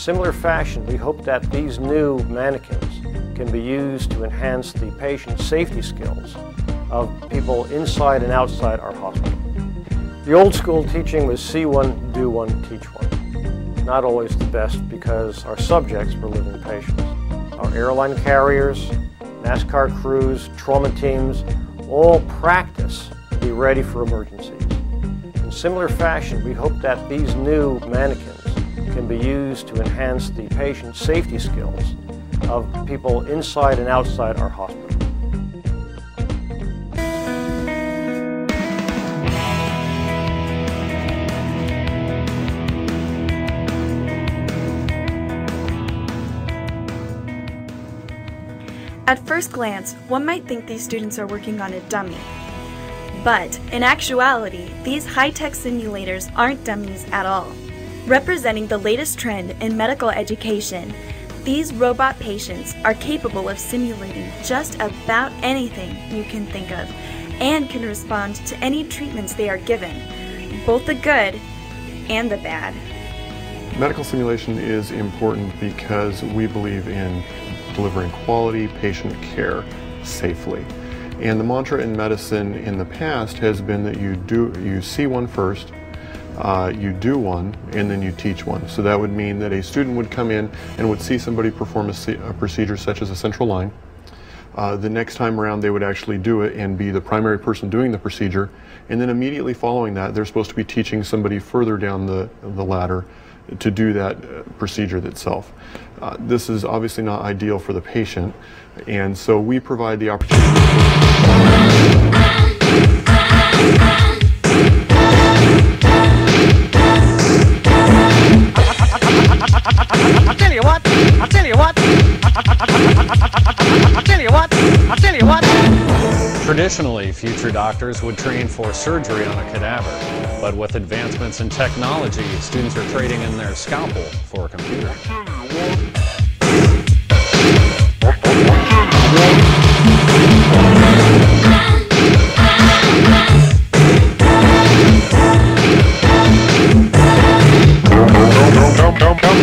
similar fashion, we hope that these new mannequins can be used to enhance the patient safety skills of people inside and outside our hospital. The old school teaching was see one, do one, teach one. Not always the best because our subjects were living patients. Our airline carriers, NASCAR crews, trauma teams all practice to be ready for emergencies. In similar fashion, we hope that these new mannequins can be used to enhance the patient safety skills of people inside and outside our hospital. At first glance, one might think these students are working on a dummy. But, in actuality, these high-tech simulators aren't dummies at all. Representing the latest trend in medical education, these robot patients are capable of simulating just about anything you can think of and can respond to any treatments they are given, both the good and the bad. Medical simulation is important because we believe in delivering quality patient care safely. And the mantra in medicine in the past has been that you see one first, you do one, and then you teach one. So that would mean that a student would come in and would see somebody perform a procedure such as a central line. The next time around they would actually do it and be the primary person doing the procedure, and then immediately following that they're supposed to be teaching somebody further down the ladder to do that procedure itself. This is obviously not ideal for the patient, and so we provide the opportunity. I'll tell you what. Traditionally, future doctors would train for surgery on a cadaver, but with advancements in technology, students are trading in their scalpel for a computer.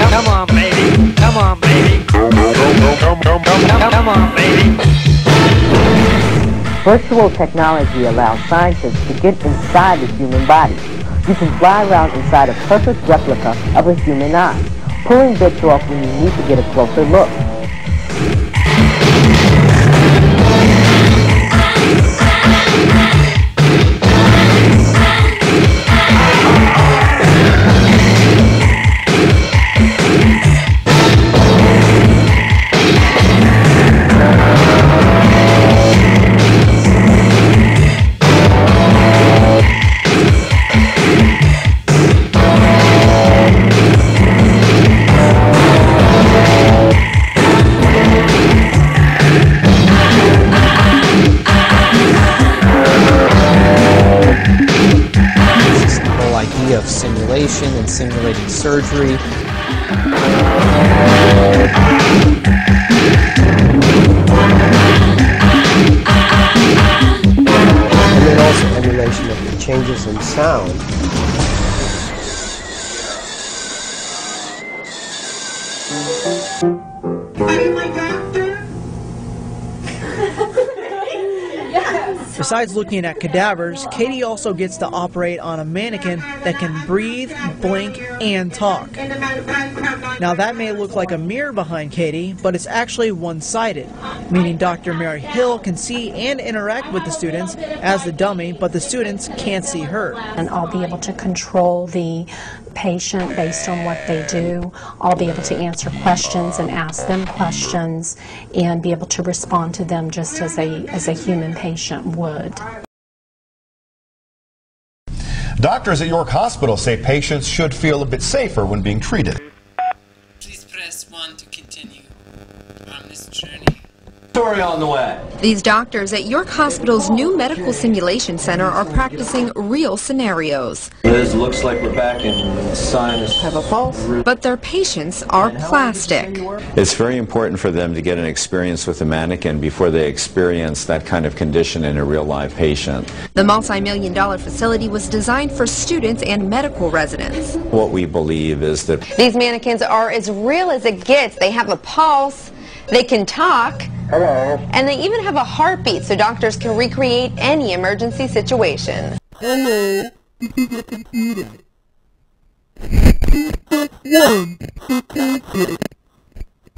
Come on, baby. Come on, baby. Come on, baby. Virtual technology allows scientists to get inside the human body. You can fly around inside a perfect replica of a human eye, pulling bits off when you need to get a closer look. Of simulation and simulating surgery. And then also emulation of the changes in sound. Are you my doctor? Besides looking at cadavers, Katie also gets to operate on a mannequin that can breathe, blink, and talk. Now that may look like a mirror behind Katie, but it's actually one-sided, meaning Dr. Mary Hill can see and interact with the students as the dummy, but the students can't see her. And I'll be able to control the patient based on what they do. I'll be able to answer questions and ask them questions and be able to respond to them just as a human patient would. Doctors at York Hospital say patients should feel a bit safer when being treated. Please press 1 to continue on this journey. Story on the way. These doctors at York Hospital's new medical simulation center are practicing real scenarios. Liz, looks like we're back in sinus. Have a pulse? But their patients are plastic. It's very important for them to get an experience with a mannequin before they experience that kind of condition in a real live patient. The multi-million-dollar facility was designed for students and medical residents. What we believe is that these mannequins are as real as it gets. They have a pulse, they can talk, hello, and they even have a heartbeat so doctors can recreate any emergency situation. Hello, this is a computer. Press 1 to calculate.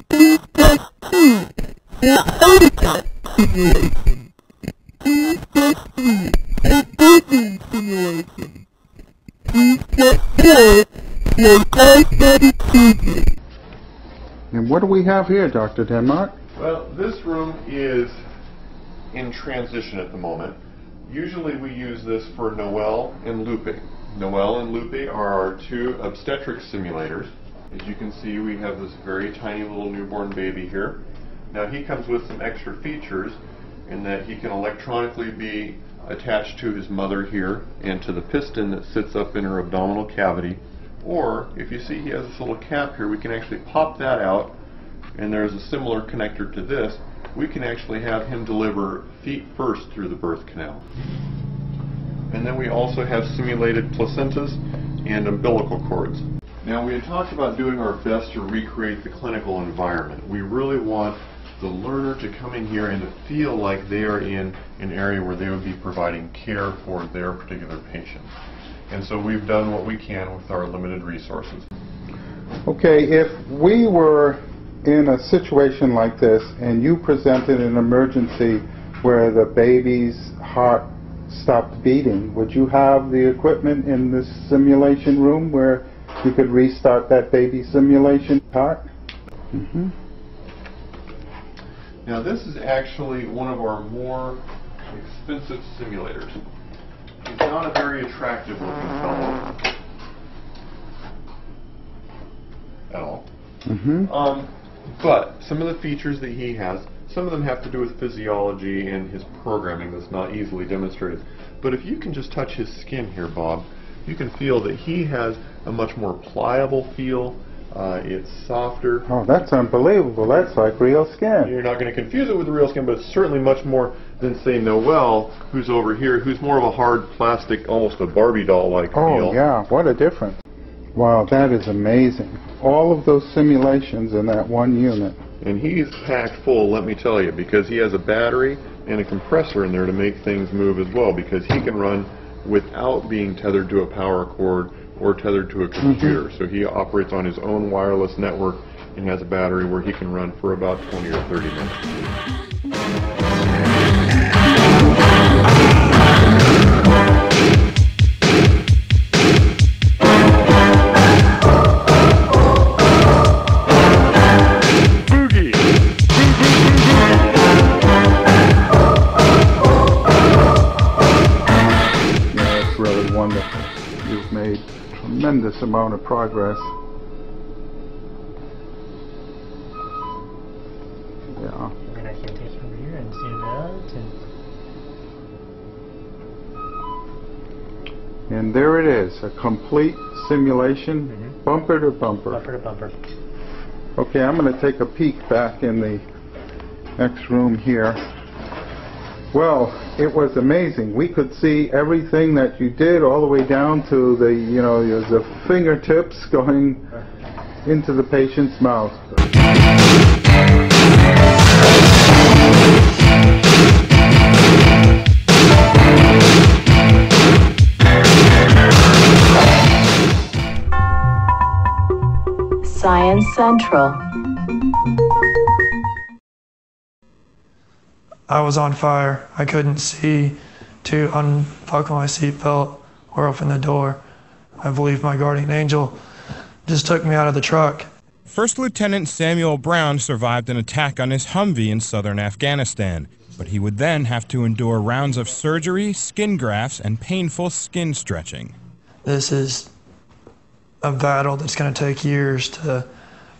Press 2 for habitat simulation. Press 3 for person simulation. Press 4 for high-fidelity. And what do we have here, Dr. Denmark? Well, this room is in transition at the moment. Usually we use this for Noel and Lupe. Noel and Lupe are our two obstetric simulators. As you can see, we have this very tiny little newborn baby here. Now he comes with some extra features in that he can electronically be attached to his mother here and to the piston that sits up in her abdominal cavity. Or, if you see he has this little cap here, we can actually pop that out, and there's a similar connector to this. We can actually have him deliver feet first through the birth canal. And then we also have simulated placentas and umbilical cords. Now, we had talked about doing our best to recreate the clinical environment. We really want the learner to come in here and to feel like they are in an area where they would be providing care for their particular patient. And so we've done what we can with our limited resources. Okay, if we were in a situation like this and you presented an emergency where the baby's heart stopped beating, would you have the equipment in this simulation room where you could restart that baby simulation heart? Mm-hmm. Now this is actually one of our more expensive simulators. He's not a very attractive looking fellow at all. Mm-hmm. But some of the features that he has, some of them have to do with physiology and his programming that's not easily demonstrated. But if you can just touch his skin here, Bob, you can feel that he has a much more pliable feel. It's softer. Oh, that's unbelievable. That's like real skin. You're not going to confuse it with real skin, but it's certainly much more than, say, Noel, who's over here, who's more of a hard plastic, almost a Barbie doll-like feel. Oh, yeah. What a difference. Wow, that is amazing. All of those simulations in that one unit. And he's packed full, let me tell you, because he has a battery and a compressor in there to make things move as well, because he can run without being tethered to a power cord or tethered to a computer. Mm-hmm. So he operates on his own wireless network and has a battery where he can run for about 20 or 30 minutes. Tremendous amount of progress. Yeah. And I can take you over here and zoom out and there it is, a complete simulation, bumper to bumper. Bumper to bumper. Okay, I'm going to take a peek back in the next room here. Well, it was amazing. We could see everything that you did all the way down to the, the fingertips going into the patient's mouth. Science Central. I was on fire. I couldn't see to unbuckle my seatbelt or open the door. I believe my guardian angel just took me out of the truck. First Lieutenant Samuel Brown survived an attack on his Humvee in southern Afghanistan, but he would then have to endure rounds of surgery, skin grafts, and painful skin stretching. This is a battle that's going to take years to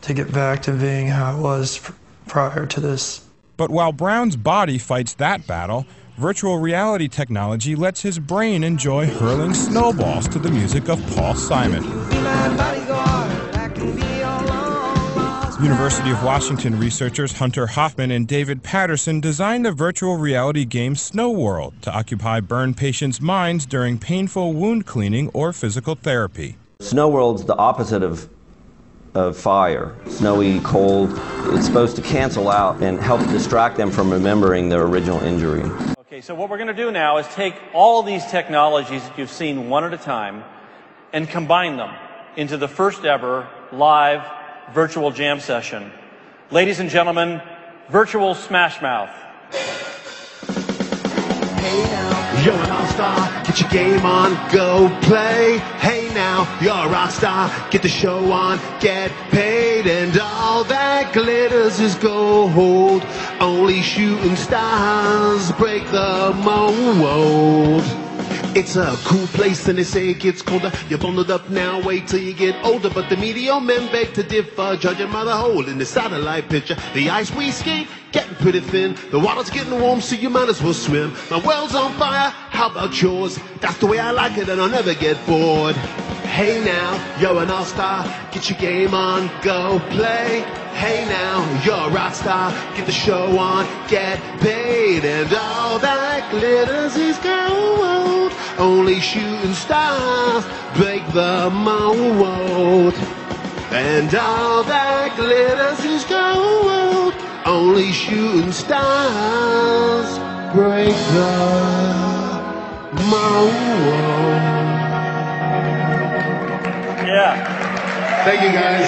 get back to being how it was prior to this. But while Brown's body fights that battle, virtual reality technology lets his brain enjoy hurling snowballs to the music of Paul Simon. University of Washington researchers Hunter Hoffman and David Patterson designed the virtual reality game Snow World to occupy burn patients' minds during painful wound cleaning or physical therapy. Snow World's the opposite of fire. Snowy, cold. It's supposed to cancel out and help distract them from remembering their original injury. Okay, so what we're going to do now is take all these technologies that you've seen one at a time and combine them into the first ever live virtual jam session. Ladies and gentlemen, virtual Smash Mouth. Hey now, you're an all-star, get your game on, go play. Hey now, you're a rock star, get the show on, get paid. And all that glitters is gold, only shooting stars break the mold. It's a cool place and they say it gets colder. You're bundled up now, wait till you get older. But the meteor men beg to differ, judging by the hole in the satellite picture. The ice we skate, getting pretty thin. The water's getting warm, so you might as well swim. My world's on fire, how about yours? That's the way I like it and I'll never get bored. Hey now, you're an all-star, get your game on, go play. Hey now, you're a rock star, get the show on, get paid. And all that glitters is gold, only shooting stars break the mold. And all that glitters is gold, only shooting stars break the mold. Yeah. Thank you, guys.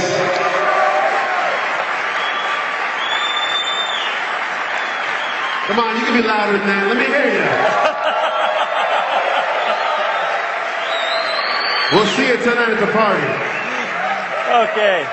Come on, you can be louder than that. Let me hear you. We'll see you tonight at the party. Okay.